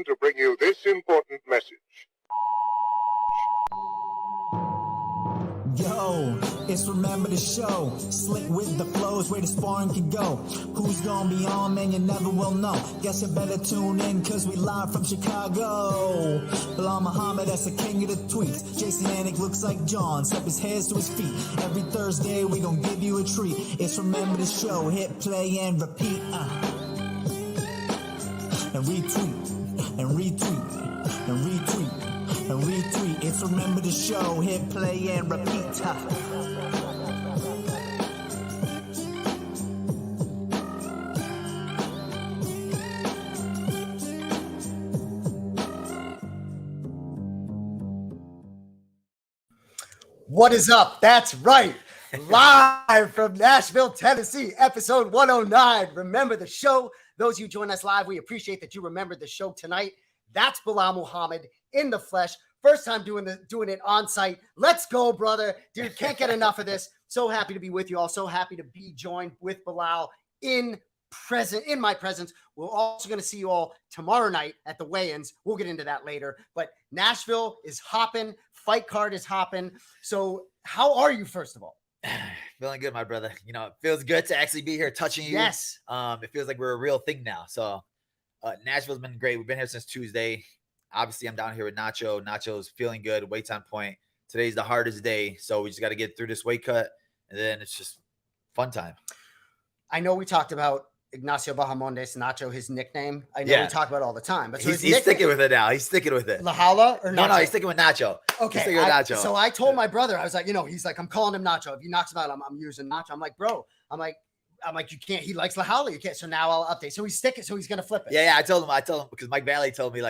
station to bring you this important message. Yo, it's Remember the Show. Slick with the flows, where the sparring can go. Who's gonna be on, man, you never will know. Guess you better tune in, cause we live from Chicago. Belal Muhammad, that's the king of the tweets. Jason Anik looks like John, step his hands to his feet. Every Thursday, we gon' give you a treat. It's Remember the Show, hit play and repeat. And retweet, and retweet, and retweet. And retweet, it's Remember the Show, hit play and repeat. What is up? That's right. Live from Nashville, Tennessee, episode 109. Remember the Show. Those of you join us live, we appreciate that you remembered the show tonight. That's Belal Muhammad in the flesh. First time doing it on site. Let's go, brother. Dude, can't get enough of this. So happy to be with you all. So happy to be joined with Belal in my presence. We're also going to see you all tomorrow night at the weigh-ins. We'll get into that later. But Nashville is hopping. Fight card is hopping. So how are you, first of all? Feeling good, my brother. You know, it feels good to actually be here touching you. Yes. It feels like we're a real thing now. So Nashville's been great. We've been here since Tuesday. Obviously, I'm down here with Nacho. Nacho's feeling good. Weight's on point. Today's the hardest day. So we just got to get through this weight cut. And then it's just fun time. I know we talked about Ignacio Bahamondes, Nacho, his nickname. I know we talk about it all the time. But so he's sticking with it now. He's sticking with it. Lahala or Nacho? No, he's sticking with Nacho. Okay. Nacho. So I told my brother, I was like, he's like, I'm calling him Nacho. If he knocks him out, I'm using Nacho. I'm like, bro, I'm like, you can't. He likes Lahala. You can't. So now I'll update. So he's sticking. So he's gonna flip it. Yeah. I told him because Mike Valley told me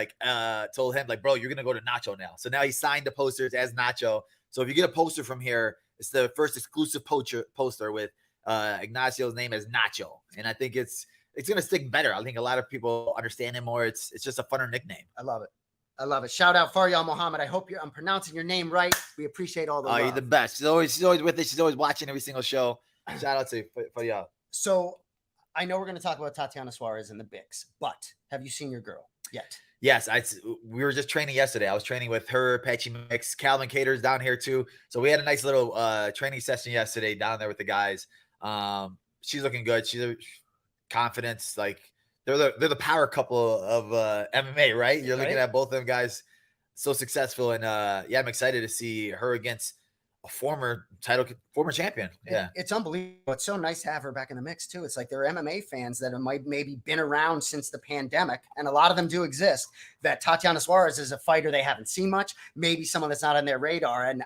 told him bro, you're gonna go to Nacho now. So now he signed the posters as Nacho. So if you get a poster from here, it's the first exclusive poster with Ignacio's name as Nacho, and I think it's gonna stick better. I think a lot of people understand him more. It's just a funner nickname. I love it. Shout out Faryal Muhammad. I hope I'm pronouncing your name right. We appreciate all the love. You're the best. She's always with us. She's always watching every single show. Shout out to Faryal. So I know we're going to talk about Tatiana Suarez and the Bics, but have you seen your girl yet? Yes, we were just training yesterday. I was training with her, Patchy Mix, Calvin Cater's down here too. So we had a nice little training session yesterday down there with the guys. She's looking good. She's a confidence. Like they're the power couple of MMA, right? You're looking at both of them guys so successful, and I'm excited to see her against a former champion. Yeah. It's unbelievable. It's so nice to have her back in the mix too. It's like they're MMA fans that have maybe been around since the pandemic, and a lot of them do exist, that Tatiana Suarez is a fighter they haven't seen much, maybe someone that's not on their radar, and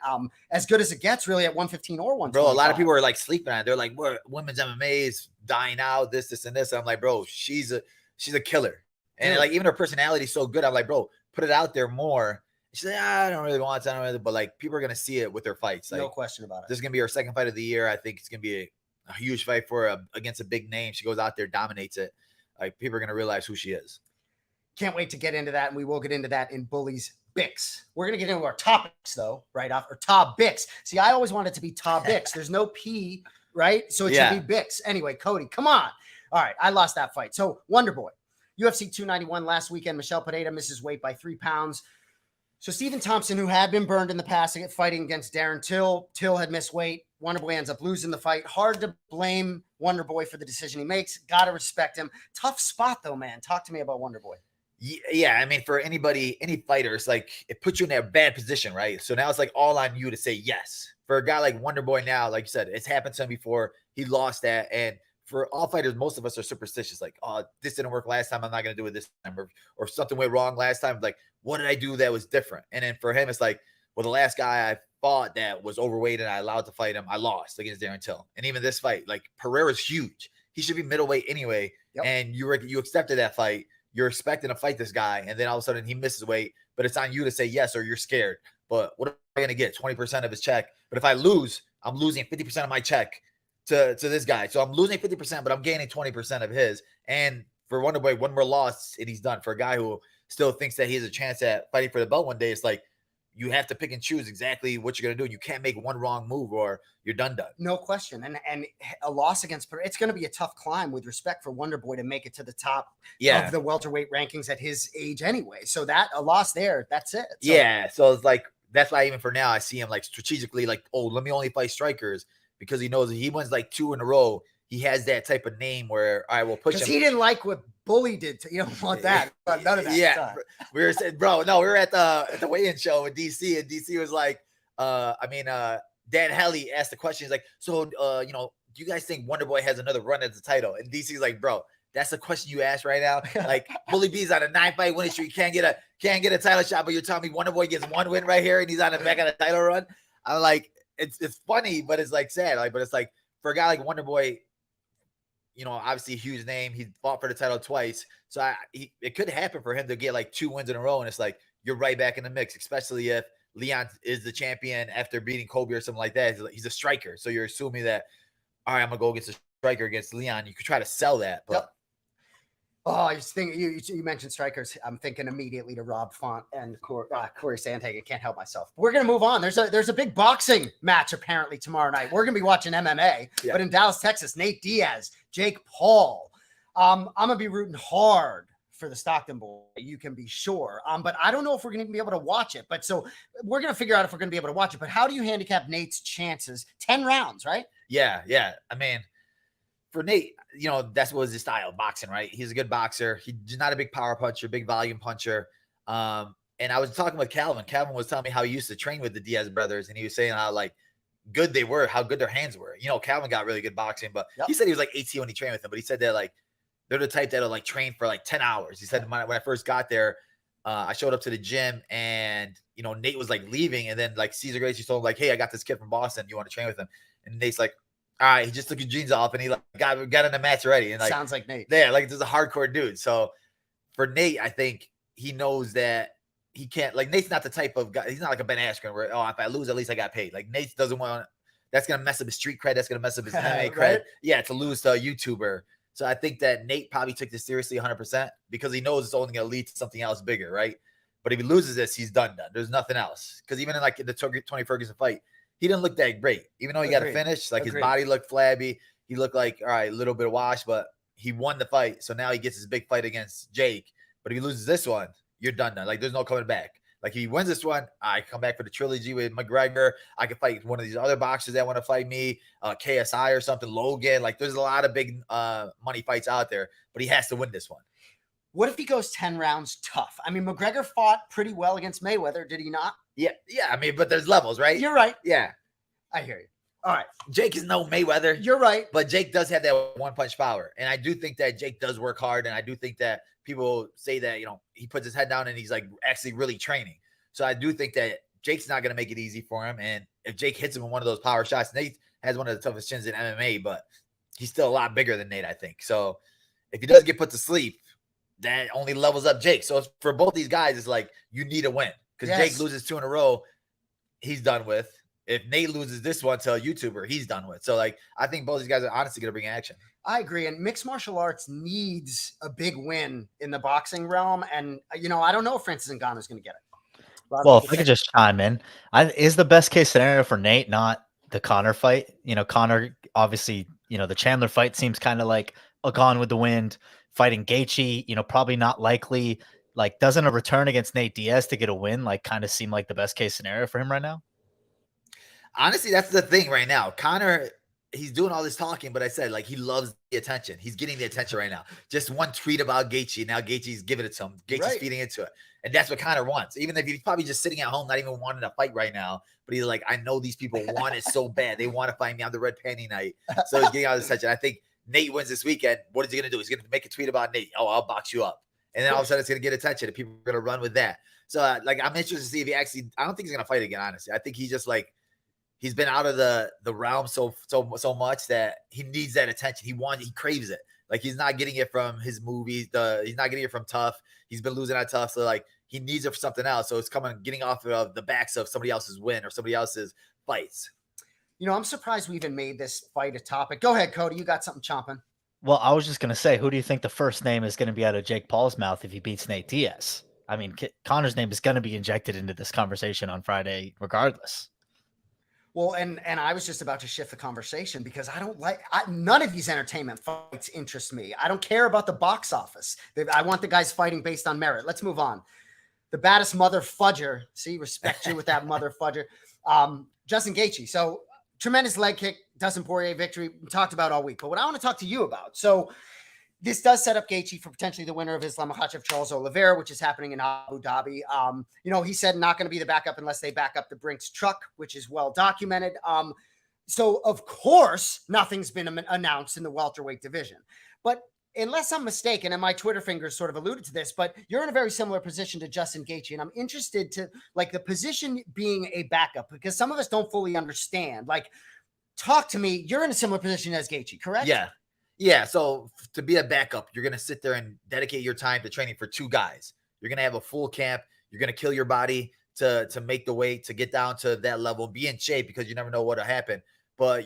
as good as it gets really at 115 or 125. Bro, a lot of people are like sleeping on it. They're like, women's MMA is dying out, this and this. And I'm like, bro, she's a killer. And like even her personality is so good. I'm like, bro, put it out there more. She's like, I don't really want to, but like people are gonna see it with their fights. Like, no question about it. This is gonna be her second fight of the year. I think it's gonna be a huge fight for her against a big name. She goes out there, dominates it. Like people are gonna realize who she is. Can't wait to get into that, and we will get into that in Bully's Bics. We're gonna get into our topics though, right off, or Top Bics. See, I always wanted it to be Top Bics. There's no P, right? So it should be Bics. Anyway, Cody, come on. All right, I lost that fight. So Wonder Boy, UFC 291 last weekend. Michelle Pineda misses weight by 3 pounds. So Stephen Thompson, who had been burned in the past fighting against Darren Till had missed weight. Wonder Boy ends up losing the fight. Hard to blame Wonder Boy for the decision he makes. Got to respect him. Tough spot, though, man. Talk to me about Wonder Boy. Yeah, I mean, for any fighter, it's like it puts you in that bad position, right? So now it's like all on you to say yes. For a guy like Wonder Boy now, like you said, it's happened to him before. He lost that. And for all fighters, most of us are superstitious. Like, oh, this didn't work last time. I'm not going to do it this time. Or something went wrong last time. Like, what did I do that was different? And then for him, it's like, well, the last guy I fought that was overweight and I allowed to fight him, I lost against Darren Till. And even this fight, like Pereira's huge. He should be middleweight anyway. Yep. And you accepted that fight. You're expecting to fight this guy. And then all of a sudden he misses weight. But it's on you to say yes or you're scared. But what am I going to get? 20% of his check. But if I lose, I'm losing 50% of my check to this guy. So I'm losing 50%, but I'm gaining 20% of his. And for Wonder Boy, one more loss and he's done. For a guy who still thinks that he has a chance at fighting for the belt one day, it's like, you have to pick and choose exactly what you're going to do. You can't make one wrong move or you're done. No question. And a loss against Pereira, it's going to be a tough climb with respect for Wonder Boy to make it to the top of the welterweight rankings at his age anyway. So that a loss there, that's it. So, so it's like, that's why even for now, I see him like strategically like, oh, let me only fight strikers, because he knows if he wins like 2 in a row, he has that type of name where I will push him. Because he didn't like what Bully did to you. Don't want that. None of that. Yeah. We were saying, bro, no, we were at the weigh-in show with DC, and DC was like, Dan Helly asked the question. He's like, so, do you guys think Wonder Boy has another run at the title? And DC's like, bro, that's the question you asked right now. Like, Bully B's on a 9-fight winning streak. Can't get a title shot, but you're telling me Wonder Boy gets 1 win right here and he's on the back of the title run. I'm like, it's funny, but it's like sad. Like, but it's like for a guy like Wonder Boy, obviously a huge name. He fought for the title twice. So it could happen for him to get like 2 wins in a row. And it's like, you're right back in the mix, especially if Leon is the champion after beating Kobe or something like that. He's a striker. So you're assuming that, all right, I'm going to go against a striker against Leon. You could try to sell that. But Yep. Oh, I just think you mentioned strikers. I'm thinking immediately to Rob Font and Corey Sandhagen. Can't help myself. We're gonna move on. There's a big boxing match apparently tomorrow night. We're gonna be watching MMA, but in Dallas, Texas, Nate Diaz, Jake Paul. I'm gonna be rooting hard for the Stockton boy. You can be sure. But I don't know if we're gonna be able to watch it. But so we're gonna figure out if we're gonna be able to watch it. But how do you handicap Nate's chances? 10 rounds, right? Yeah. I mean, for Nate, that's what was his style, boxing, right? He's a good boxer. He's not a big power puncher, big volume puncher. And I was talking with Calvin. Calvin was telling me how he used to train with the Diaz brothers, and he was saying how like good they were, how good their hands were. Calvin got really good boxing, but he said he was like 18 when he trained with them. But he said that like they're the type that'll like train for like 10 hours. He said when I first got there, I showed up to the gym, and Nate was like leaving, and then like Cesar Gracie told him like, hey, I got this kid from Boston. You want to train with him? And Nate's like, all right, he just took his jeans off and he like got in the match already. And like sounds like Nate. Yeah, like this is a hardcore dude. So for Nate, I think he knows that he can't, like, Nate's not the type of guy. He's not like a Ben Askren where, oh, if I lose, at least I got paid. Like Nate doesn't want, that's gonna mess up his street cred. That's gonna mess up his MMA cred. Right? Yeah, to lose to a YouTuber. So I think that Nate probably took this seriously 100% because he knows it's only gonna lead to something else bigger, right? But if he loses this, he's done. There's nothing else. Because even in like the Tony Ferguson fight, he didn't look that great. Even though he got a finish, like his body looked flabby. He looked like, all right, a little bit of wash, but he won the fight. So now he gets his big fight against Jake. But if he loses this one, you're done. Like there's no coming back. Like if he wins this one, I come back for the trilogy with McGregor. I can fight one of these other boxers that want to fight me, KSI or something, Logan. Like there's a lot of big money fights out there, but he has to win this one. What if he goes 10 rounds tough? I mean, McGregor fought pretty well against Mayweather, did he not? Yeah. I mean, but there's levels, right? You're right. Yeah. I hear you. All right. Jake is no Mayweather. You're right. But Jake does have that one-punch power. And I do think that Jake does work hard. And I do think that people say that, he puts his head down and he's like actually really training. So I do think that Jake's not going to make it easy for him. And if Jake hits him in one of those power shots, Nate has one of the toughest chins in MMA, but he's still a lot bigger than Nate, I think. So if he does get put to sleep, that only levels up Jake. So for both these guys, it's like you need a win because Jake loses 2 in a row, he's done with. If Nate loses this one to a YouTuber, he's done with. So like I think both these guys are honestly going to bring action. I agree. And mixed martial arts needs a big win in the boxing realm. And I don't know if Francis Ngannou is going to get it. Well, if I could just chime in, is the best case scenario for Nate not the Conor fight? Conor obviously, the Chandler fight seems kind of like a gone with the wind. Fighting Gaethje, probably not likely. Like, doesn't a return against Nate Diaz to get a win kind of seem like the best case scenario for him right now? Honestly, that's the thing right now. Conor, he's doing all this talking, but I said like he loves the attention. He's getting the attention right now. Just one tweet about Gaethje, now Gaethje's giving it to him. Gaethje's feeding into it, and that's what Conor wants. Even if he's probably just sitting at home, not even wanting to fight right now, but he's like, I know these people want it so bad. They want to fight me on the red panty night. So he's getting all this attention. I think Nate wins this weekend. What is he going to do? He's going to make a tweet about Nate. Oh, I'll box you up. And then all of a sudden it's going to get attention and people are going to run with that. So like, I'm interested to see if he actually, I don't think he's going to fight again, honestly. I think he's just like, he's been out of the realm so much that he needs that attention. He craves it. Like he's not getting it from his movies. He's not getting it from Tough. He's been losing at Tough. So like he needs it for something else. So it's getting off of the backs of somebody else's win or somebody else's fights. I'm surprised we even made this fight a topic. Go ahead, Cody. You got something chomping. Well, I was just going to say, who do you think the first name is going to be out of Jake Paul's mouth if he beats Nate Diaz? I mean, Conor's name is going to be injected into this conversation on Friday, regardless. Well, and I was just about to shift the conversation because I don't none of these entertainment fights interest me. I don't care about the box office. I want the guys fighting based on merit. Let's move on. The baddest mother fudger. See, respect you with that mother fudger. Justin Gaethje. So tremendous leg kick, Dustin Poirier victory. We talked about all week. But what I want to talk to you about. So this does set up Gaethje for potentially the winner of Islam Makhachev Charles Oliveira, which is happening in Abu Dhabi. He said not going to be the backup unless they back up the Brinks truck, which is well documented. So of course, nothing's been announced in the welterweight division. But unless I'm mistaken, and my Twitter fingers sort of alluded to this, but you're in a very similar position to Justin Gaethje, and I'm interested to like the position being a backup because some of us don't fully understand. Like, talk to me. You're in a similar position as Gaethje, correct? Yeah. Yeah, so to be a backup, you're going to sit there and dedicate your time to training for two guys. You're going to have a full camp. You're going to kill your body to make the weight, to get down to that level, be in shape because you never know what'll happen. But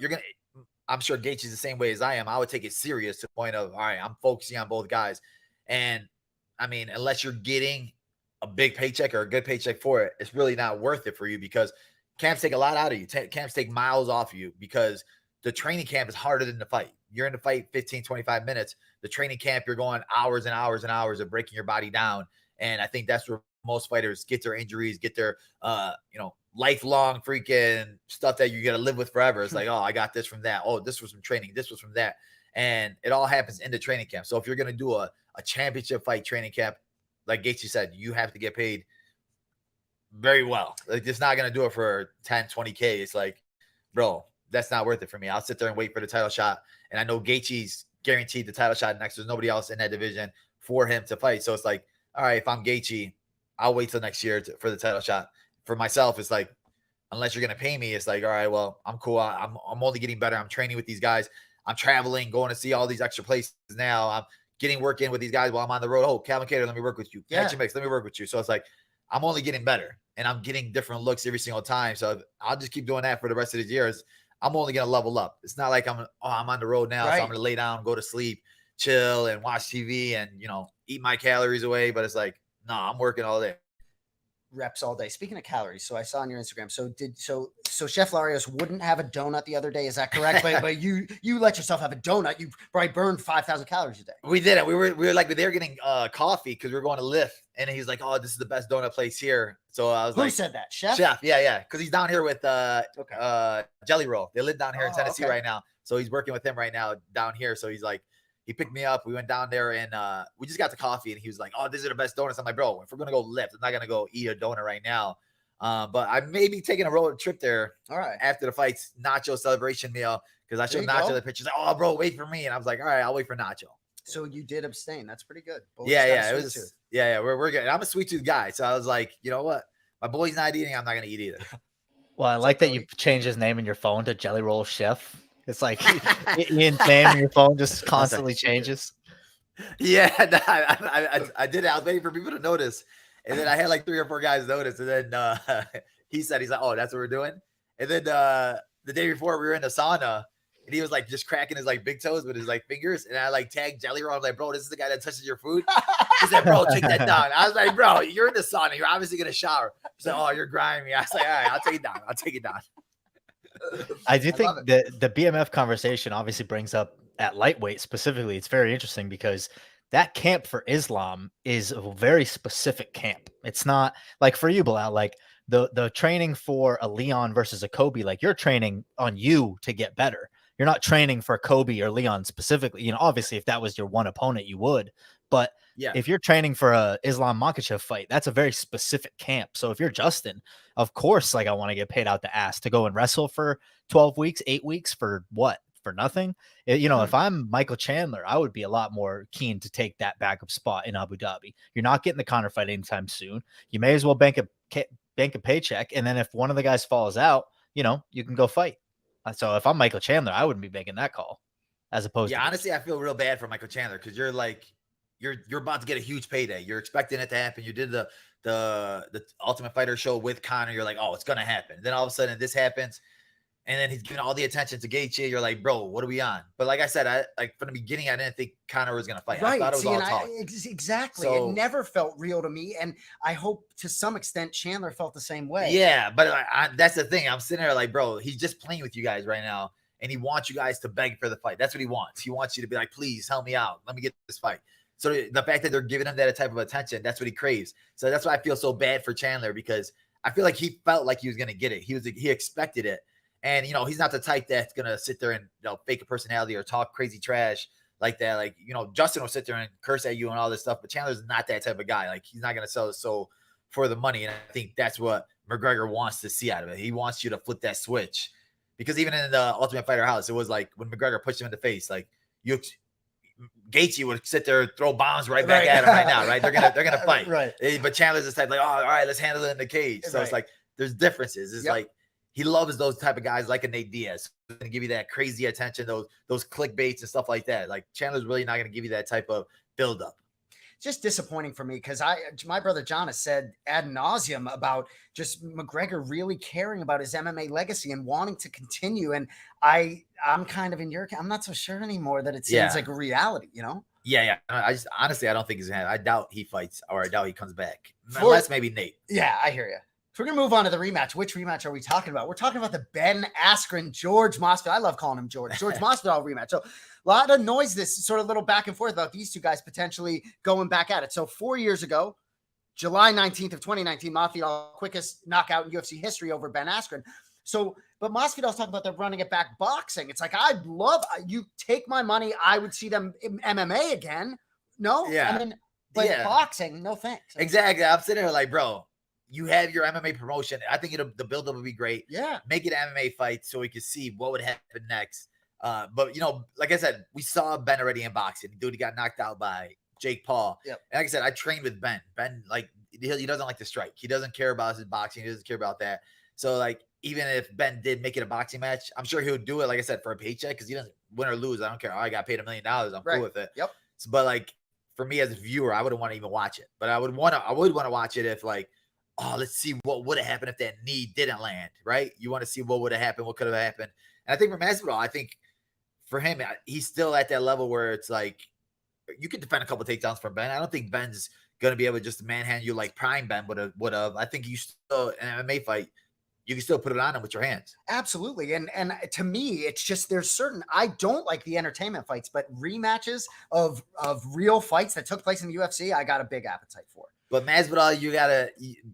I'm sure Gaethje's the same way as I am. I would take it serious to the point of, all right, I'm focusing on both guys. And I mean, unless you're getting a big paycheck or a good paycheck for it, it's really not worth it for you because camps take a lot out of you. Camps take miles off of you because the training camp is harder than the fight. You're in the fight 15, 25 minutes. The training camp, you're going hours and hours and hours of breaking your body down. And I think that's where most fighters get their injuries, get their, lifelong freaking stuff that you got to live with forever. It's like, oh, I got this from that. Oh, this was from training. This was from that. And it all happens in the training camp. So if you're going to do a championship fight training camp, like Gaethje said, you have to get paid very well. Like, it's not going to do it for 10, 20K. It's like, bro, that's not worth it for me. I'll sit there and wait for the title shot. And I know Gaethje's guaranteed the title shot next. There's nobody else in that division for him to fight. So it's like, all right, if I'm Gaethje, I'll wait till next year for the title shot. For myself, it's like, unless you're going to pay me, it's like, all right, well, I'm cool. I'm only getting better. I'm training with these guys. I'm traveling, going to see all these extra places now. I'm getting work in with these guys while I'm on the road. Oh, Commentator, let me work with you. Catch mix, let me work with you. So it's like, I'm only getting better and I'm getting different looks every single time. So I'll just keep doing that for the rest of the years. I'm only going to level up. It's not like I'm on the road now, so I'm going to lay down, go to sleep, chill, and watch TV and, eat my calories away. But it's like, no, I'm working all day. Reps all day. Speaking of calories, so I saw on your Instagram. So Chef Larios wouldn't have a donut the other day. Is that correct? but you let yourself have a donut. You probably burned 5,000 calories a day. We did it. We were like, they were getting coffee because we were going to lift, and he's like, "Oh, this is the best donut place here." So I was like, "Who said that, Chef?" Chef, yeah, because he's down here with Jelly Roll. They live down here in Tennessee right now, so he's working with him right now down here. So he's like, he picked me up. We went down there and we just got the coffee, and he was like, "Oh, these are the best donuts." I'm like, "Bro, if we're gonna go lift, I'm not gonna go eat a donut right now." But I may be taking a road trip there. All right. After the fight's nacho celebration meal, because I showed Nacho the pictures. Like, "Oh, bro, wait for me," and I was like, "All right, I'll wait for Nacho." So you did abstain. That's pretty good. It was. Yeah, we're good. I'm a sweet tooth guy, so I was like, you know what? My boy's not eating. I'm not gonna eat either. Well, I like that you changed his name in your phone to Jelly Roll Chef. It's like Ian's name in your phone just constantly changes. Yeah, I did it. I was waiting for people to notice. And then I had like 3 or 4 guys notice. And then he's like, "Oh, that's what we're doing." And then the day before we were in the sauna and he was like just cracking his like big toes with his like fingers. And I like tagged Jelly Roll. I'm like, "Bro, this is the guy that touches your food." He said, "Bro, take that down." I was like, "Bro, you're in the sauna. You're obviously going to shower." He said, "Oh, you're grimy." I was like, "All right, I'll take it down. I'll take it down." I do think the BMF conversation obviously brings up at lightweight specifically. It's very interesting because that camp for Islam is a very specific camp. It's not like for you, Belal, like the training for a Leon versus a Kobe, like you're training on you to get better. You're not training for Kobe or Leon specifically. Obviously if that was your one opponent, you would, but if you're training for a Islam Makhachev fight, that's a very specific camp. So if you're Justin, of course, like I want to get paid out the ass to go and wrestle for 12 weeks, 8 weeks for what? For nothing. If I'm Michael Chandler, I would be a lot more keen to take that backup spot in Abu Dhabi. You're not getting the Conor fight anytime soon. You may as well bank a paycheck. And then if one of the guys falls out, you can go fight. So if I'm Michael Chandler, I wouldn't be making that call as opposed to honestly, I feel real bad for Michael Chandler because you're like, you're about to get a huge payday. You're expecting it to happen. You did the Ultimate Fighter show with Conor. You're like, oh, it's going to happen. Then all of a sudden this happens. And then he's giving all the attention to Gaethje. You're like, bro, what are we on? But like I said, from the beginning, I didn't think Conor was gonna fight. Right. I thought it was all talk. Exactly. So, it never felt real to me, and I hope to some extent Chandler felt the same way. Yeah, but that's the thing. I'm sitting there like, bro, he's just playing with you guys right now, and he wants you guys to beg for the fight. That's what he wants. He wants you to be like, please help me out. Let me get this fight. So the fact that they're giving him that type of attention, that's what he craves. So that's why I feel so bad for Chandler, because I feel like he felt like he was gonna get it. He expected it. And, he's not the type that's going to sit there and fake a personality or talk crazy trash like that. Like, Justin will sit there and curse at you and all this stuff, but Chandler's not that type of guy. Like, he's not going to sell his soul for the money. And I think that's what McGregor wants to see out of it. He wants you to flip that switch, because even in the Ultimate Fighter house, it was like when McGregor pushed him in the face, like Gaethje would sit there and throw bombs right back at him right now, right? They're gonna fight. Right. But Chandler's the type like, oh, all right, let's handle it in the cage. So It's like there's differences. It's like, he loves those type of guys like a Nate Diaz. He's going to give you that crazy attention, those clickbaits and stuff like that. Like, Chandler's really not going to give you that type of buildup. Just disappointing for me, because my brother John has said ad nauseum about just McGregor really caring about his MMA legacy and wanting to continue. And I'm kind of in your, I'm not so sure anymore that it seems like a reality, Yeah. I just honestly, I don't think he's going to. I doubt he fights, or I doubt he comes back, unless maybe Nate. Yeah, I hear you. So we're going to move on to the rematch. Which rematch are we talking about? We're talking about the Ben Askren, George Masvidal. I love calling him George Masvidal rematch. So a lot of noise, this sort of little back and forth about these two guys potentially going back at it. So 4 years ago, July 19th of 2019, Masvidal, quickest knockout in UFC history over Ben Askren. So, but Masvidal's talking about them running it back boxing. It's like, I'd love, you take my money. I would see them in MMA again. No? Yeah. But boxing, no thanks. Exactly. I'm sitting there like, bro, you have your MMA promotion. I think the buildup would be great. Yeah. Make it an MMA fight so we could see what would happen next. But, like I said, we saw Ben already in boxing. Dude, he got knocked out by Jake Paul. Yep. And like I said, I trained with Ben. Ben, like, he doesn't like to strike. He doesn't care about his boxing. He doesn't care about that. So, like, even if Ben did make it a boxing match, I'm sure he would do it, like I said, for a paycheck, because he doesn't win or lose. I don't care. Oh, I got paid $1 million. I'm cool with it. Yep. So, but, like, for me as a viewer, I wouldn't want to even watch it. But I would want to watch it if, like, oh, let's see what would have happened if that knee didn't land, right? You want to see what would have happened, what could have happened. And I think for Masvidal, I think for him, he's still at that level where it's like, you could defend a couple of takedowns from Ben. I don't think Ben's going to be able to just manhandle you like prime Ben would have. I think you still, in an MMA fight, you can still put it on him with your hands. Absolutely. And to me, it's just, there's certain, I don't like the entertainment fights, but rematches of real fights that took place in the UFC, I got a big appetite for. But Masvidal,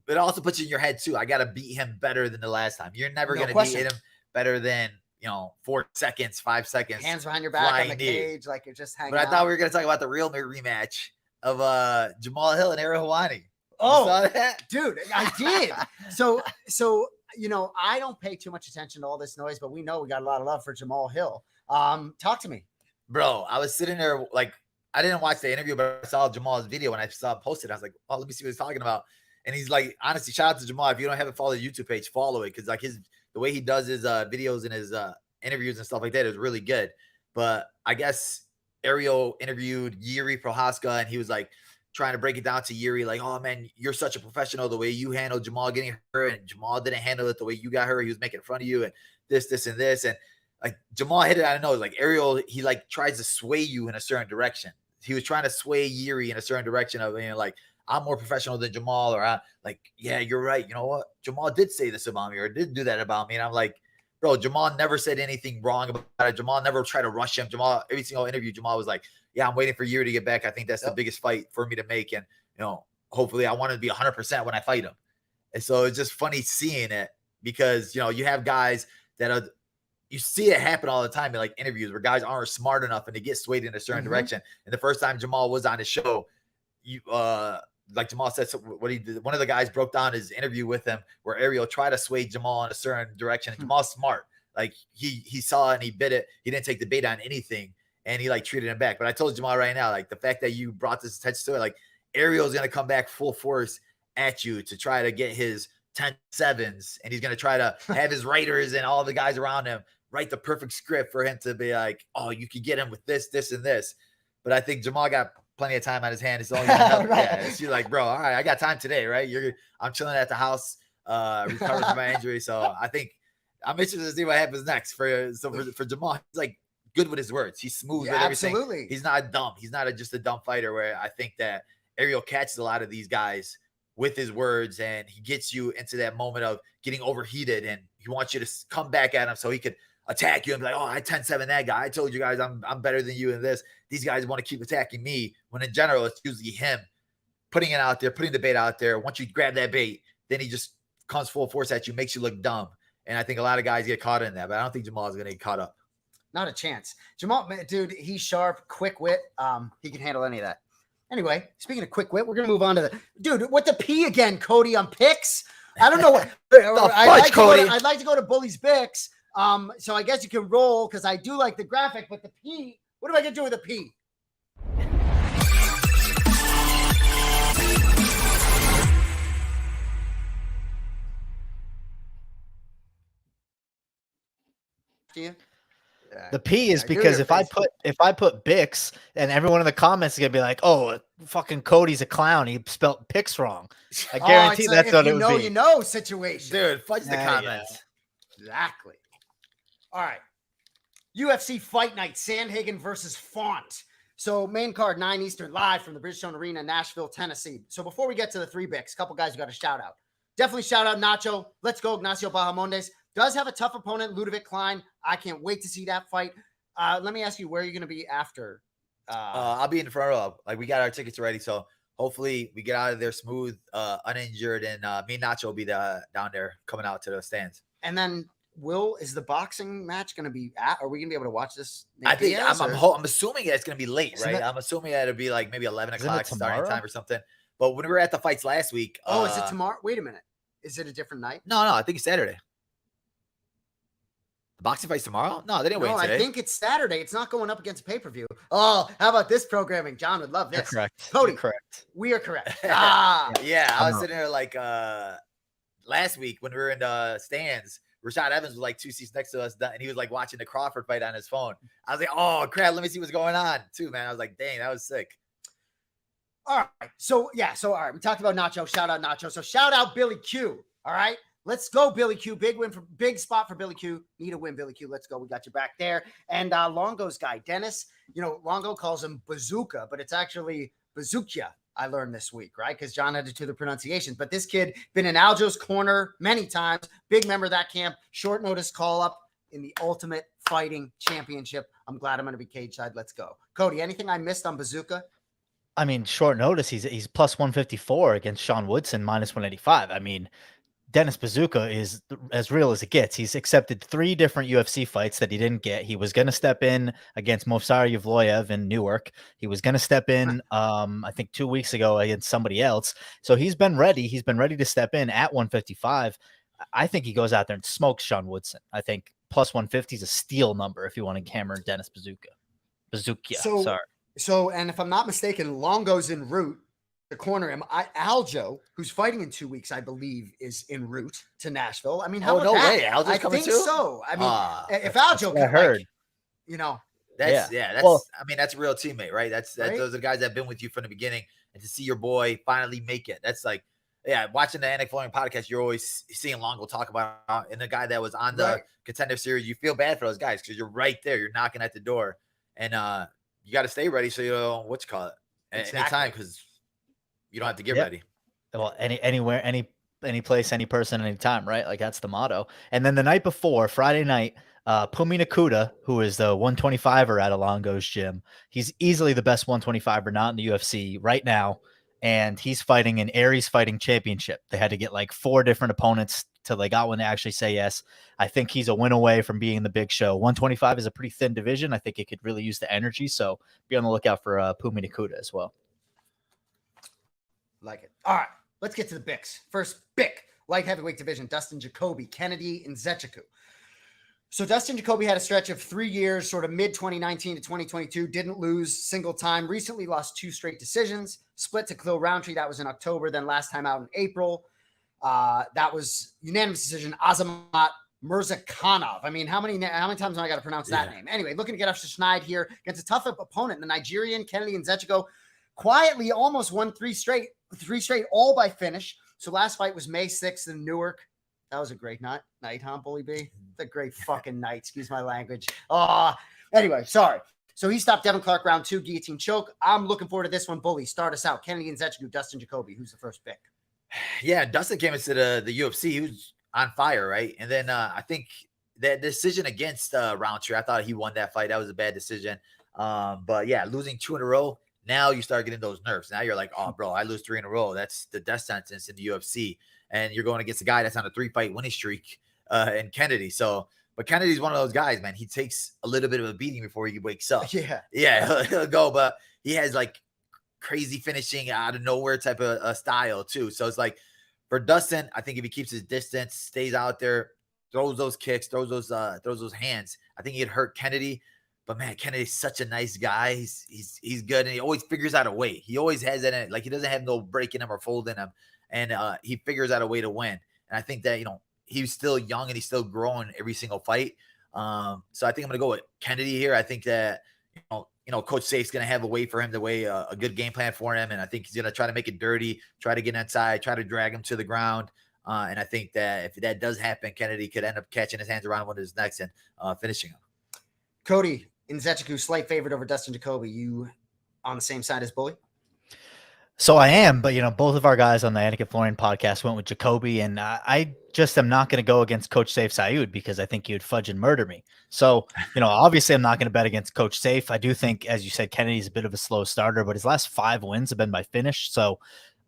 it also puts you in your head too. I got to beat him better than the last time. You're never going to beat him better than, 4 seconds, 5 seconds. Hands behind your back on the cage, like you're just hanging out. But I thought we were going to talk about the real rematch of Jamal Hill and Ariel Helwani. Oh, you saw that? Dude, I did. So, I don't pay too much attention to all this noise, but we know we got a lot of love for Jamal Hill. Talk to me. Bro, I was sitting there like, I didn't watch the interview, but I saw Jamal's video when I saw it posted. I was like, oh, let me see what he's talking about. And he's like, honestly, shout out to Jamal. If you haven't followed the YouTube page, follow it. Cause like the way he does his videos and his interviews and stuff like that is really good. But I guess Ariel interviewed Yuri Prohaska, and he was like trying to break it down to Yuri, like, oh man, you're such a professional, the way you handled Jamal getting hurt, and Jamal didn't handle it the way you got hurt. He was making fun of you and this and this. And like Jamal hit it out of nowhere. Like Ariel, he like tries to sway you in a certain direction. He was trying to sway Yuri in a certain direction of, like, I'm more professional than Jamal, or yeah, you're right. You know what? Jamal did say this about me, or did do that about me. And I'm like, bro, Jamal never said anything wrong about it. Jamal never tried to rush him. Jamal, every single interview, Jamal was like, yeah, I'm waiting for Yuri to get back. I think that's the biggest fight for me to make. And, hopefully I want to be 100% when I fight him. And so it's just funny seeing it, because, you have guys that are, you see it happen all the time in like interviews where guys aren't smart enough and they get swayed in a certain direction. And the first time Jamal was on his show, like Jamal said, so what he did, one of the guys broke down his interview with him where Ariel tried to sway Jamal in a certain direction. And Jamal's smart. Like he saw it and he bit it. He didn't take the bait on anything, and he like treated him back. But I told Jamal right now, like the fact that you brought this attention to it, like Ariel's going to come back full force at you to try to get his 10-7s. And he's going to try to have his writers and all the guys around him write the perfect script for him to be like, oh, you could get him with this, this, and this. But I think Jamal got plenty of time on his hand. It's only enough. Right. Yeah, you're like, bro, all right, I got time today, right? I'm chilling at the house, recovering from my injury. So I think I'm interested to see what happens next for Jamal. He's like good with his words. He's smooth with everything. Absolutely. He's not dumb. He's not just a dumb fighter where I think that Ariel catches a lot of these guys with his words, and he gets you into that moment of getting overheated, and he wants you to come back at him so he could attack you and be like, oh, I 10-7 that guy. I told you guys I'm better than you in this. These guys want to keep attacking me, when in general, it's usually him putting it out there, putting the bait out there. Once you grab that bait, then he just comes full force at you, makes you look dumb. And I think a lot of guys get caught in that, but I don't think Jamal is going to get caught up. Not a chance. Jamal, dude, he's sharp, quick wit. He can handle any of that. Anyway, speaking of quick wit, we're going to move on to the dude with the P again, Cody, on picks. I don't know what I'd like to go to Bully's picks. So I guess you can roll because I do like the graphic, but the P, what am I going to do with the P? The P is because if I put Bix, and everyone in the comments is gonna be like, "Oh, fucking Cody's a clown. He spelled Pix wrong." I guarantee that's what it would be. You know situation, dude. Fudge the comments. Yeah. Exactly. All right. UFC Fight Night: Sandhagen versus Font. So main card 9 Eastern, live from the Bridgestone Arena, Nashville, Tennessee. So before we get to the 3 Bix, a couple guys who got a shout out. Definitely shout out Nacho. Let's go, Ignacio Bahamondes. Does have a tough opponent, Ludovic Klein. I can't wait to see that fight. Let me ask you, where are you going to be after? I'll be in the front row. Like, we got our tickets ready, so hopefully we get out of there smooth, uninjured, and me and Nacho will be down there coming out to the stands. And then, is the boxing match going to be at? Are we going to be able to watch this? I think I'm assuming it's going to be late, right? I'm assuming that it'll be like maybe 11 o'clock starting time or something. But when we were at the fights last week, is it tomorrow? Wait a minute, is it a different night? No, I think it's Saturday. The boxing fight's tomorrow? No, they didn't wait today. I think it's Saturday. It's not going up against pay-per-view. Oh, how about this programming? John would love this. You're correct. Cody, You're correct. We are correct. Yeah, I was sitting there like last week when we were in the stands. Rashad Evans was like 2 seats next to us, and he was like watching the Crawford fight on his phone. I was like, oh, crap, let me see what's going on too, man. I was like, dang, that was sick. All right. So, all right. We talked about Nacho. Shout out Nacho. So, shout out Billy Q. All right. Let's go, Billy Q. Big spot for Billy Q. Need a win, Billy Q. Let's go. We got you back there. And Longo's guy, Dennis, Longo calls him Bazooka, but it's actually Bazookia. I learned this week, right? Because John had to do the pronunciations. But this kid been in Aljo's corner many times. Big member of that camp. Short notice call up in the Ultimate Fighting Championship. I'm glad I'm going to be cage side. Let's go. Cody, anything I missed on Bazooka? I mean, short notice. He's plus 154 against Sean Woodson, minus 185. I mean, Dennis Bazooka is as real as it gets. He's accepted 3 different UFC fights that he didn't get. He was going to step in against Movsar Yevloyev in Newark. He was going to step in, I think 2 weeks ago against somebody else. So he's been ready. He's been ready to step in at 155. I think he goes out there and smokes Sean Woodson. I think plus 150 is a steal number if you want to hammer Dennis Bazooka. So, and if I'm not mistaken, Longo's en route to corner him. Aljo, who's fighting in 2 weeks, I believe, is en route to Nashville. I mean, how no way. Aljo's coming too? So. I mean, if Aljo can, heard. That's that's a real teammate, right? Those are the guys that have been with you from the beginning, and to see your boy finally make it. That's like, watching the Anik and Florian podcast, you're always seeing Longo talk about, and the guy that was on the Contender Series. You feel bad for those guys because you're right there. You're knocking at the door, and you got to stay ready so you don't anytime, because you don't have to get ready. Well, anywhere, any place, any person, anytime, right? Like, that's the motto. And then the night before, Friday night, Pumi Nakuda, who is the 125er at Longo's gym, he's easily the best 125er not in the UFC right now, and he's fighting in Aries Fighting Championship. They had to get like 4 different opponents till they got one to actually say yes. I think he's a win away from being the big show. 125 is a pretty thin division. I think it could really use the energy, so be on the lookout for Pumi Nakuda as well. Like it. All right, let's get to the Bix. First, Bic, light heavyweight division, Dustin Jacoby, Kennedy, and Zechiku. So Dustin Jacoby had a stretch of 3 years, sort of mid-2019 to 2022, didn't lose single time, recently lost 2 straight decisions, split to Khalil Roundtree, that was in October, then last time out in April. That was unanimous decision, Azamat Mirzakhanov. I mean, how many times have I got to pronounce that name? Anyway, looking to get off to Schneid here against a tough opponent, the Nigerian, Kennedy, and Zechiku, quietly almost won 3 straight, all by finish. So last fight was May 6th in Newark. That was a great night, huh, Bully B? It's a great fucking night. Excuse my language. Anyway, sorry. So he stopped Devin Clark round 2, guillotine choke. I'm looking forward to this one. Bully, start us out. Kennedy and Nzechukwu, Dustin Jacoby. Who's the first pick? Yeah, Dustin came into the UFC. He was on fire, right? And then I think that decision against Roundtree, I thought he won that fight. That was a bad decision. But yeah, losing 2 in a row. Now you start getting those nerves. Now you're like, oh, bro, I lose 3 in a row. That's the death sentence in the UFC. And you're going against a guy that's on a 3-fight winning streak in Kennedy. So, but Kennedy's one of those guys, man. He takes a little bit of a beating before he wakes up. Yeah, he'll go. But he has like crazy finishing out of nowhere type of style too. So it's like for Dustin, I think if he keeps his distance, stays out there, throws those kicks, throws those hands, I think he'd hurt Kennedy. But man, Kennedy's such a nice guy. He's good, and he always figures out a way. He always has that in it. Like he doesn't have no break in him or fold in him, and he figures out a way to win. And I think that he's still young and he's still growing every single fight. So I think I'm gonna go with Kennedy here. I think that Coach Safe's gonna have a way for him to weigh a good game plan for him, and I think he's gonna try to make it dirty, try to get inside, try to drag him to the ground. And I think that if that does happen, Kennedy could end up catching his hands around one of his necks and finishing him. Cody, Nzechukwu, slight favorite over Dustin Jacoby. You on the same side as Bully? So I am, but both of our guys on the Anik and Florian podcast went with Jacoby, and I just am not going to go against Coach Safe Saud because I think he would fudge and murder me. So, obviously I'm not going to bet against Coach Safe. I do think, as you said, Kennedy's a bit of a slow starter, but his last 5 wins have been by finish. So,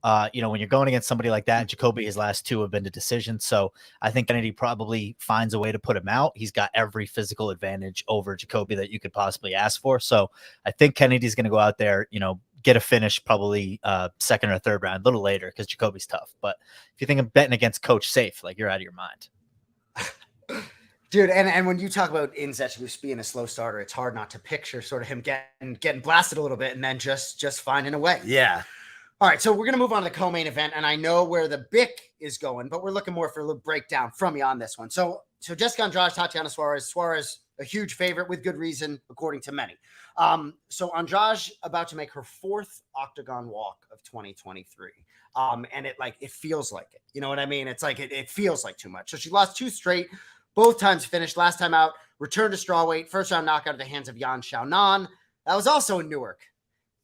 when you're going against somebody like that, Jacoby, his last 2 have been to decision. So I think Kennedy probably finds a way to put him out. He's got every physical advantage over Jacoby that you could possibly ask for. So I think Kennedy's going to go out there, get a finish probably second or third round, a little later because Jacoby's tough. But if you think of betting against Coach Safe, like you're out of your mind. Dude, and when you talk about Nzechukwu being a slow starter, it's hard not to picture sort of him getting blasted a little bit and then just finding a way. Yeah. All right, so we're going to move on to the co-main event, and I know where the BIC is going, but we're looking more for a little breakdown from you on this one. So Jessica Andrade, Tatiana Suarez, a huge favorite with good reason, according to many. So Andrade about to make her 4th octagon walk of 2023. And it feels like it. You know what I mean? It's like it feels like too much. So she lost 2 straight, both times finished. Last time out, returned to strawweight, first round knockout at the hands of Yan Xiaonan. That was also in Newark.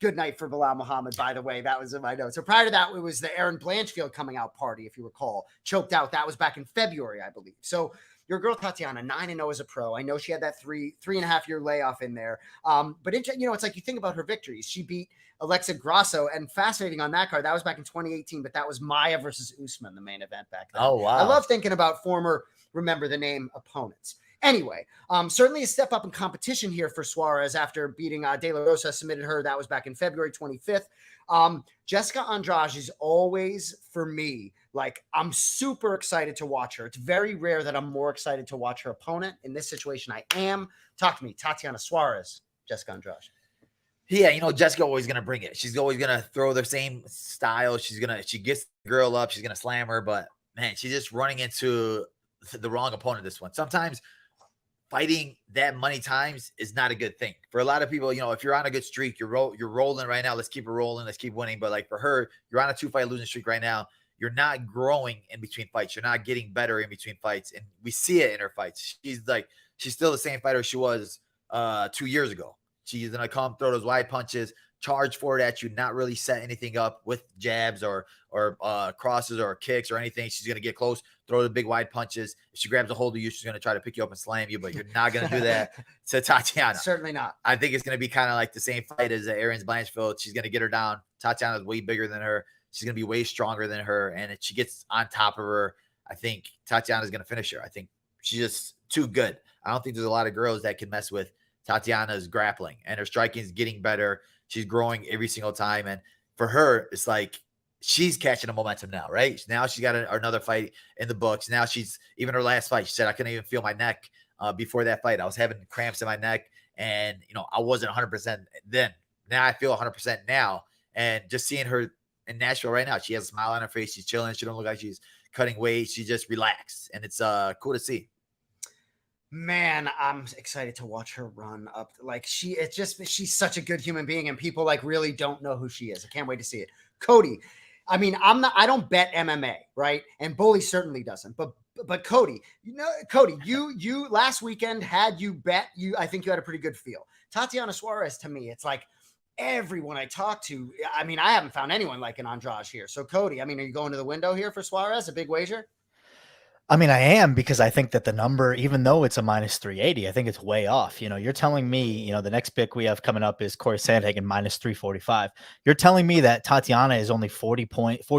Good night for Belal Muhammad, by the way. That was in my notes. So prior to that, it was the Aaron Blanchfield coming out party, if you recall. Choked out. That was back in February, I believe. So your girl Tatiana, 9-0 as a pro. I know she had that 3.5 year layoff in there. But it's like you think about her victories. She beat Alexa Grasso, and fascinating on that card. That was back in 2018, but that was Maia versus Usman, the main event back then. Oh, wow. I love thinking about former, remember the name, opponents. Anyway, certainly a step up in competition here for Suarez after beating De La Rosa, submitted her. That was back in February 25th. Jessica Andrade is always, for me, like I'm super excited to watch her. It's very rare that I'm more excited to watch her opponent. In this situation, I am. Talk to me, Tatiana Suarez, Jessica Andrade. Yeah, Jessica always going to bring it. She's always going to throw the same style. She gets the girl up. She's going to slam her. But, man, she's just running into the wrong opponent this one. Sometimes fighting that many times is not a good thing. For a lot of people, if you're on a good streak, you're rolling right now. Let's keep it rolling. Let's keep winning. But, like, for her, you're on a 2-fight losing streak right now. You're not growing in between fights. You're not getting better in between fights. And we see it in her fights. She's still the same fighter she was 2 years ago. She's going to come, throw those wide punches, charge forward at you, not really set anything up with jabs or crosses or kicks or anything. She's going to get close, throw the big wide punches. If she grabs a hold of you, she's going to try to pick you up and slam you, but you're not going to do that to Tatiana. Certainly not. I think it's going to be kind of like the same fight as Aaron's Blanchfield. She's going to get her down. Tatiana's way bigger than her. She's going to be way stronger than her. And if she gets on top of her, I think Tatiana's going to finish her. I think she's just too good. I don't think there's a lot of girls that can mess with Tatiana's grappling, and her striking is getting better. She's growing every single time. And for her, it's like she's catching the momentum now, right? Now she's got another fight in the books. Now she's even her last fight. She said, I couldn't even feel my neck before that fight. I was having cramps in my neck, and, I wasn't 100% then. Now I feel 100% now. And just seeing her in Nashville right now, she has a smile on her face. She's chilling. She don't look like she's cutting weight. She just relaxed. And it's cool to see. Man, I'm excited to watch her run up. Like she's such a good human being, and people really don't know who she is. I can't wait to see it. Cody, I mean, I don't bet MMA, right? And Bully certainly doesn't, but But Cody, Cody, you last weekend had you bet I think you had a pretty good feel. Tatiana Suarez, to me, it's like everyone I talk to. I mean, I haven't found anyone like an Andrage here. So Cody, I mean, are you going to the window here for Suarez? A big wager? I mean, I am, because I think that the number, even though it's a minus 380, I think it's way off. You're telling me, the next pick we have coming up is Corey Sandhagen minus 345. You're telling me that Tatiana is only 40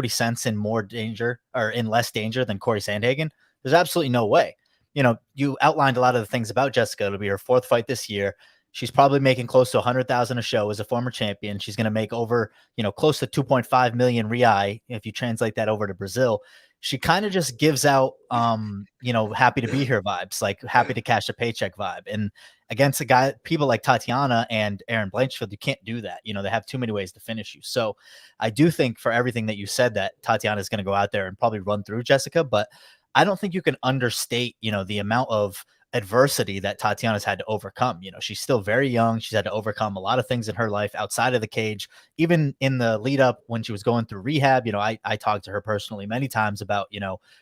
cents in more danger, or in less danger, than Corey Sandhagen? There's absolutely no way. You outlined a lot of the things about Jessica. It'll be her fourth fight this year. She's probably making close to 100,000 a show as a former champion. She's going to make over, close to 2.5 million real if you translate that over to Brazil. She kind of just gives out, happy to be here vibes, like happy to cash a paycheck vibe. And against people like Tatiana and Erin Blanchfield, you can't do that. They have too many ways to finish you. So I do think, for everything that you said, that Tatiana is going to go out there and probably run through Jessica, but I don't think you can understate, the amount of adversity that Tatiana's had to overcome. She's still very young. She's had to overcome a lot of things in her life outside of the cage. Even in the lead up, when she was going through rehab, I talked to her personally many times about,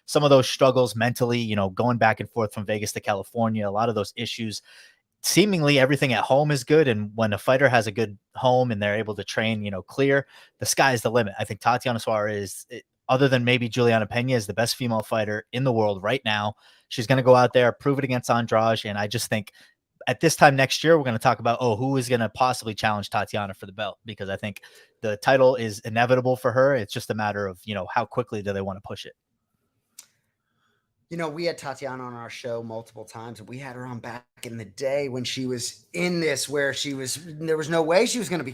some of those struggles mentally, going back and forth from Vegas to California, a lot of those issues. Seemingly everything at home is good. And when a fighter has a good home and they're able to train, clear, the sky's the limit. I think Tatiana Suarez, other than maybe Juliana Pena, is the best female fighter in the world right now. She's going to go out there, prove it against Andrage. And I just think at this time next year, we're going to talk about, who is going to possibly challenge Tatiana for the belt, because I think the title is inevitable for her. It's just a matter of, how quickly do they want to push it? We had Tatiana on our show multiple times, and we had her on back in the day when she was in this, where there was no way she was going to be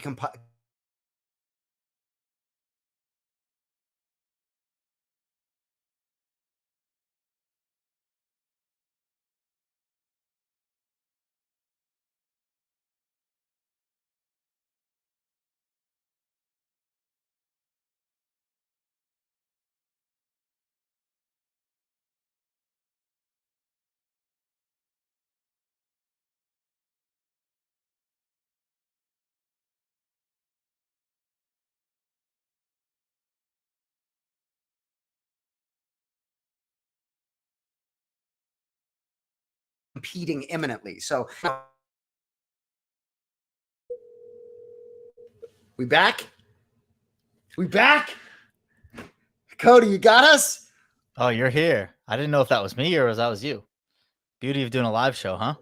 competing imminently. So we back? Cody, you got us? Oh, you're here. I didn't know if that was me or if that was you. Beauty of doing a live show, huh?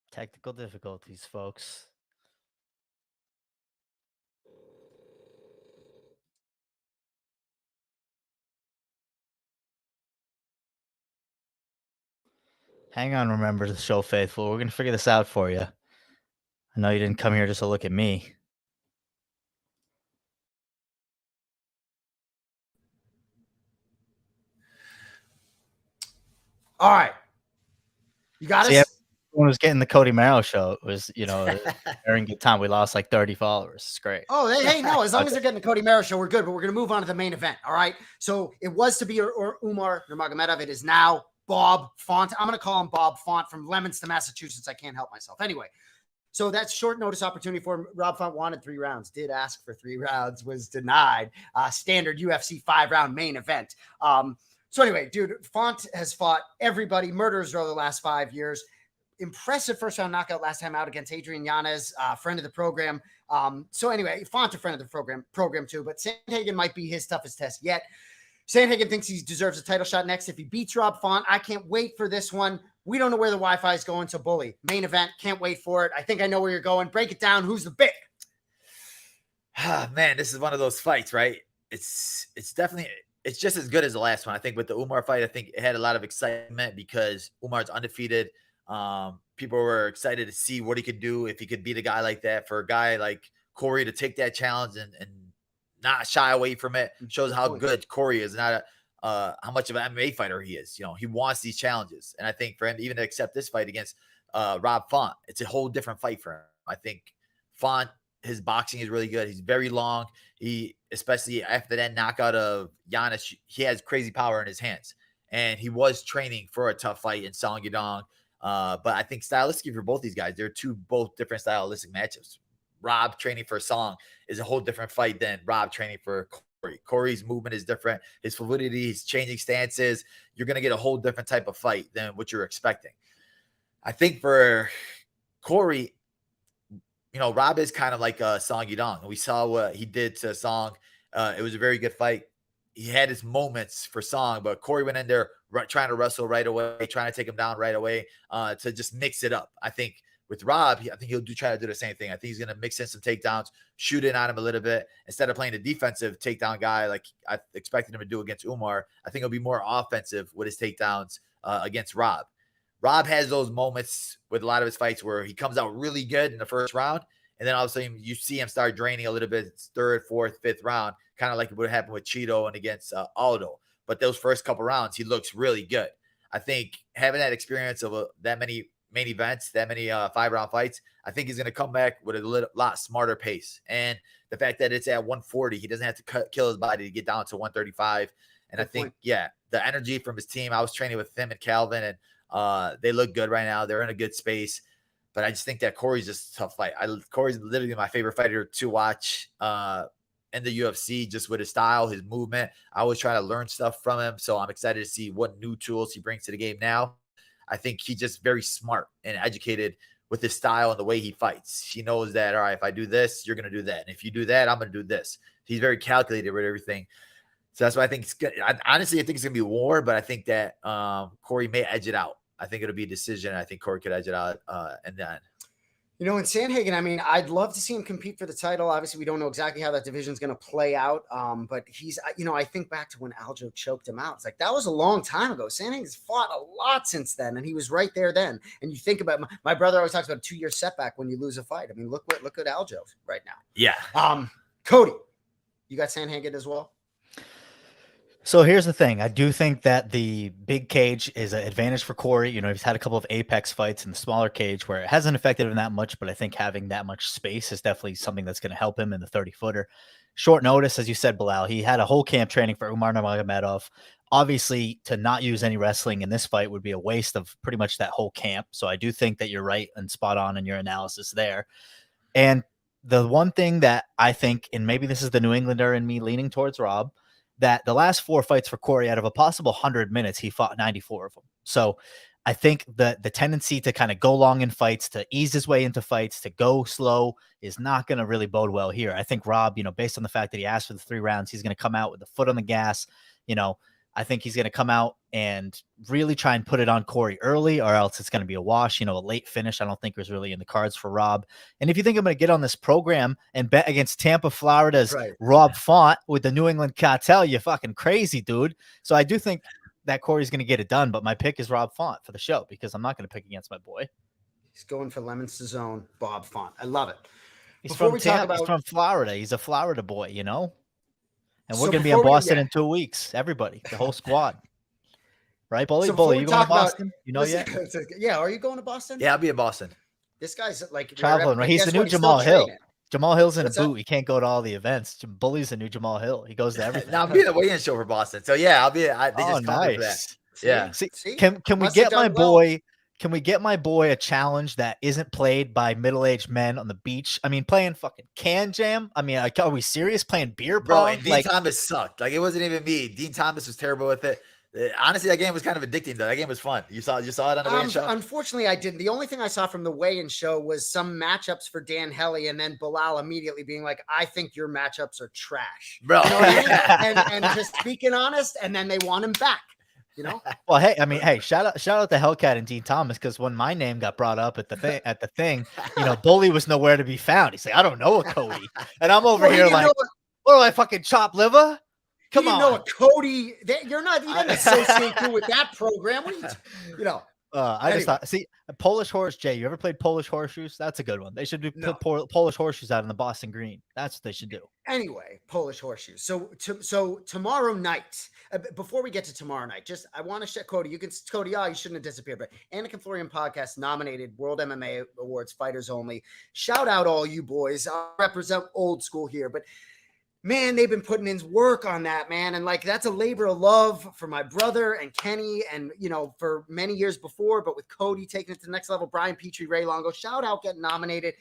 Technical difficulties, folks. Hang on, remember the show faithful. We're going to figure this out for you. I know you didn't come here just to look at me. All right. You got us? Everyone was getting the Cody Merrow show. It was, during good time. We lost like 30 followers. It's great. Oh, hey, no, as long as they're getting the Cody Merrow show, we're good. But we're going to move on to the main event. All right. So it was to be Umar Nurmagomedov. It is now Bob Font. I'm going to call him Bob Font from Leominster, Massachusetts. I can't help myself. Anyway, so that's short notice opportunity for him. Rob Font wanted 3 rounds, did ask for 3 rounds, was denied. Standard UFC 5-round main event. So anyway, dude, Font has fought everybody, murderers row the last 5 years. Impressive first round knockout last time out against Adrian Yanez, friend of the program. So anyway, Font a friend of the program too, but Sandhagen might be his toughest test yet. Sandhagen thinks he deserves a title shot next if he beats Rob Font. I can't wait for this one. We don't know where the Wi-Fi is going, so bully. Main event, can't wait for it. I think I know where you're going. Break it down. Who's the pick? Man, this is one of those fights, right? It's definitely, it's just as good as the last one. I think with the Umar fight, I think it had a lot of excitement because Umar's undefeated. People were excited to see what he could do if he could beat a guy like that. For a guy like Corey to take that challenge and not shy away from it. Shows how good Corey is, not how much of an MMA fighter he is. He wants these challenges. And I think for him even to accept this fight against Rob Font, it's a whole different fight for him. I think Font, his boxing is really good. He's very long. He, especially after that knockout of Giannis, he has crazy power in his hands. And he was training for a tough fight in Song Yadong. But I think stylistically for both these guys, they're both different stylistic matchups. Rob training for Song is a whole different fight than Rob training for Corey. Corey's movement is different. His fluidity, his changing stances. You're going to get a whole different type of fight than what you're expecting. I think for Corey, Rob is kind of like Song Yadong. We saw what he did to Song. It was a very good fight. He had his moments for Song, but Corey went in there trying to wrestle right away, trying to take him down right away to just mix it up. I think with Rob, I think he'll try to do the same thing. I think he's going to mix in some takedowns, shoot in on him a little bit. Instead of playing a defensive takedown guy like I expected him to do against Umar, I think he'll be more offensive with his takedowns against Rob. Rob has those moments with a lot of his fights where he comes out really good in the first round, and then all of a sudden you see him start draining a little bit third, fourth, fifth round, kind of like what happened with Cheeto and against Aldo. But those first couple rounds, he looks really good. I think having that experience of that many main events, that many 5-round fights, I think he's going to come back with a lot smarter pace. And the fact that it's at 140, he doesn't have to kill his body to get down to 135. And I think, the energy from his team, I was training with him and Calvin, and they look good right now. They're in a good space. But I just think that Corey's just a tough fight. Corey's literally my favorite fighter to watch in the UFC, just with his style, his movement. I always try to learn stuff from him. So I'm excited to see what new tools he brings to the game now. I think he's just very smart and educated with his style and the way he fights. He knows that, all right, if I do this, you're going to do that. And if you do that, I'm going to do this. He's very calculated with everything. So that's why I think it's good. Honestly, I think it's going to be a war, but I think that Corey may edge it out. I think it'll be a decision. I think Corey could edge it out in the end. In Sandhagen, I mean, I'd love to see him compete for the title. Obviously, we don't know exactly how that division is going to play out. But he's, I think back to when Aljo choked him out. It's like, that was a long time ago. Sandhagen's fought a lot since then, and he was right there then. And you think about, my brother always talks about a 2-year setback when you lose a fight. I mean, look at Aljo right now. Yeah. Cody, you got Sandhagen as well? So here's the thing. I do think that the big cage is an advantage for Corey. He's had a couple of Apex fights in the smaller cage where it hasn't affected him that much, but I think having that much space is definitely something that's going to help him in the 30-footer. Short notice, as you said, Belal, he had a whole camp training for Umar Nurmagomedov. Obviously, to not use any wrestling in this fight would be a waste of pretty much that whole camp. So I do think that you're right and spot on in your analysis there. And the one thing that I think, and maybe this is the New Englander in me leaning towards Rob, that the last 4 fights for Corey, out of a possible 100 minutes, he fought 94 of them. So I think the tendency to kind of go long in fights, to ease his way into fights, to go slow is not going to really bode well here. I think Rob, based on the fact that he asked for the 3 rounds, he's going to come out with the foot on the gas. I think he's going to come out and really try and put it on Corey early, or else it's going to be a wash. A late finish I don't think was really in the cards for Rob. And if you think I'm going to get on this program and bet against Tampa, Florida's Rob Font with the New England Cartel, you're fucking crazy, dude. So I do think that Corey's going to get it done, but my pick is Rob Font for the show because I'm not going to pick against my boy. He's going for Lemon Cezone, Bob Font. I love it. He's from Florida. He's a Florida boy, And we're going to be in Boston in 2 weeks. Everybody, the whole squad. Right, Bully? Bully, you going to Boston? Yet? Yeah, are you going to Boston? Yeah, I'll be in Boston. This guy's like traveling, right? He's the new Jamal Hill. Jamal Hill's in a boot. He can't go to all the events. Bully's the new Jamal Hill. He goes to everything. Now, I'll be in the weigh-in show for Boston. So, yeah, I'll be. They just nice. For that. Yeah. See, can we get my boy? Can we get my boy a challenge that isn't played by middle-aged men on the beach? I mean, playing fucking can jam. I mean, are we serious? Playing beer pong? Bro, and Dean Thomas sucked. Like, it wasn't even me. Dean Thomas was terrible with it. Honestly, that game was kind of addicting, though. That game was fun. You saw it on the weigh-in show? Unfortunately, I didn't. The only thing I saw from the weigh-in show was some matchups for Dan Hellie, and then Belal immediately being like, I think your matchups are trash. Bro. You know what I mean? and just speaking honest, and then they want him back. Well, hey, shout out to Hellcat and Dean Thomas, because when my name got brought up at the thing, Bully was nowhere to be found. He's like, I don't know a Cody, and I'm over here like, what do I fucking chop liver? Come on, a Cody. You're not even associated with that program. I just thought, see, a Polish horse, Jay. You ever played Polish horseshoes? That's a good one. They should do No. put Polish horseshoes out in the Boston Green. That's what they should do. Anyway, Polish horseshoes. So tomorrow night, before we get to tomorrow night, I want to check Cody. Cody, you shouldn't have disappeared, but Anik and Florian Podcast nominated World MMA Awards Fighters Only. Shout out all you boys. I represent old school here, but man, they've been putting in work on that, man. And like, that's a labor of love for my brother and Kenny and, for many years before, but with Cody taking it to the next level, Brian Petrie, Ray Longo, shout out getting nominated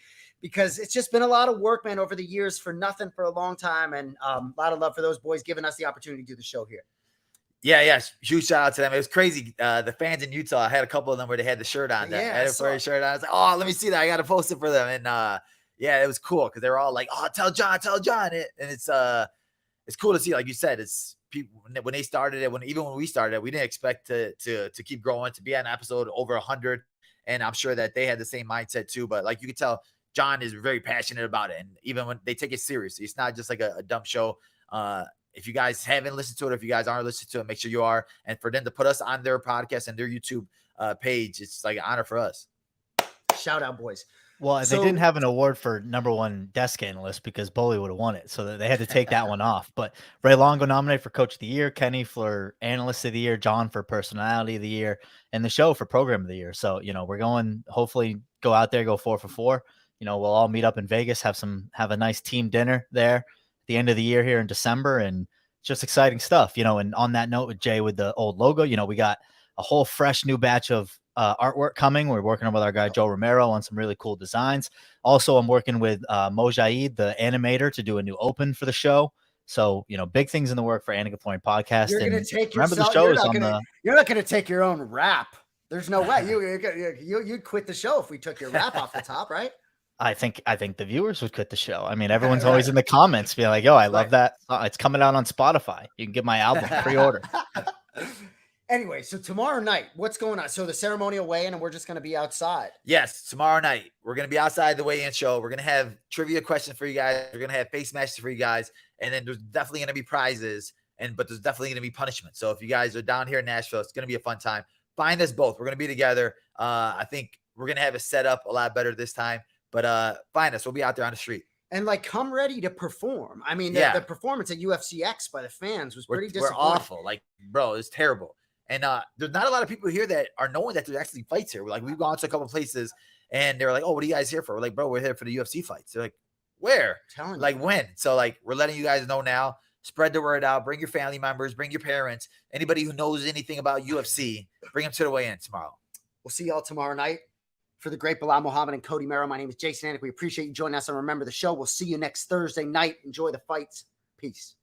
because it's just been a lot of work, man, over the years for nothing for a long time. And a lot of love for those boys giving us the opportunity to do the show here. Yeah. Huge shout out to them. It was crazy. The fans in Utah, I had a couple of them where they had the shirt on. I had a furry shirt on. I was like, oh, let me see that. I got to post it for them. And, yeah, it was cool because they were all like, "Oh, tell John." And it's cool to see. Like you said, it's people when they started it. Even when we started it, we didn't expect to keep growing, to be on an episode over 100. And I'm sure that they had the same mindset too. But like you could tell, John is very passionate about it, and even when they take it seriously, it's not just like a dumb show. If you guys haven't listened to it, if you guys aren't listening to it, make sure you are. And for them to put us on their podcast and their YouTube page, it's like an honor for us. Shout out, boys. Well, they didn't have an award for #1 desk analyst because Bully would have won it. So they had to take that one off. But Ray Longo nominated for Coach of the Year, Kenny for Analyst of the Year, John for Personality of the Year, and the show for Program of the Year. So, we're going, hopefully go out there, go 4 for 4. We'll all meet up in Vegas, have a nice team dinner there at the end of the year here in December. And just exciting stuff, and on that note with Jay, with the old logo, we got a whole fresh new batch of artwork coming. We're working with our guy Joe Romero on some really cool designs. Also, I'm working with Mojaid, the animator, to do a new open for the show. So, big things in the work for Anik and Florian Podcast. You're going to take remember the show is on You're not going to take your own rap. There's no way you'd quit the show if we took your rap off the top, right? I think the viewers would quit the show. I mean, everyone's always in the comments being like, "Yo, I love that. It's coming out on Spotify. You can get my album pre-order." Anyway, so tomorrow night, what's going on? So the ceremonial weigh-in, and we're just going to be outside. Yes, tomorrow night we're going to be outside the weigh-in show. We're going to have trivia questions for you guys. We're going to have face matches for you guys, and then there's definitely going to be prizes, but there's definitely going to be punishment. So if you guys are down here in Nashville, it's going to be a fun time. Find us both. We're going to be together. I think we're going to have it set up a lot better this time. But find us. We'll be out there on the street. And come ready to perform. I mean, the performance at UFC X by the fans was pretty disappointing. We're awful. Like, bro, it's terrible. And there's not a lot of people here that are knowing that there's actually fights here. We've gone to a couple of places and they're like, "Oh, what are you guys here for?" We're like, "Bro, we're here for the UFC fights." They're like, "Where?" When? So we're letting you guys know now. Spread the word out. Bring your family members. Bring your parents. Anybody who knows anything about UFC, bring them to the weigh-in tomorrow. We'll see y'all tomorrow night. For the great Belal Muhammad and Cody Merrow, my name is Jason Anik. We appreciate you joining us, and remember the show. We'll see you next Thursday night. Enjoy the fights. Peace.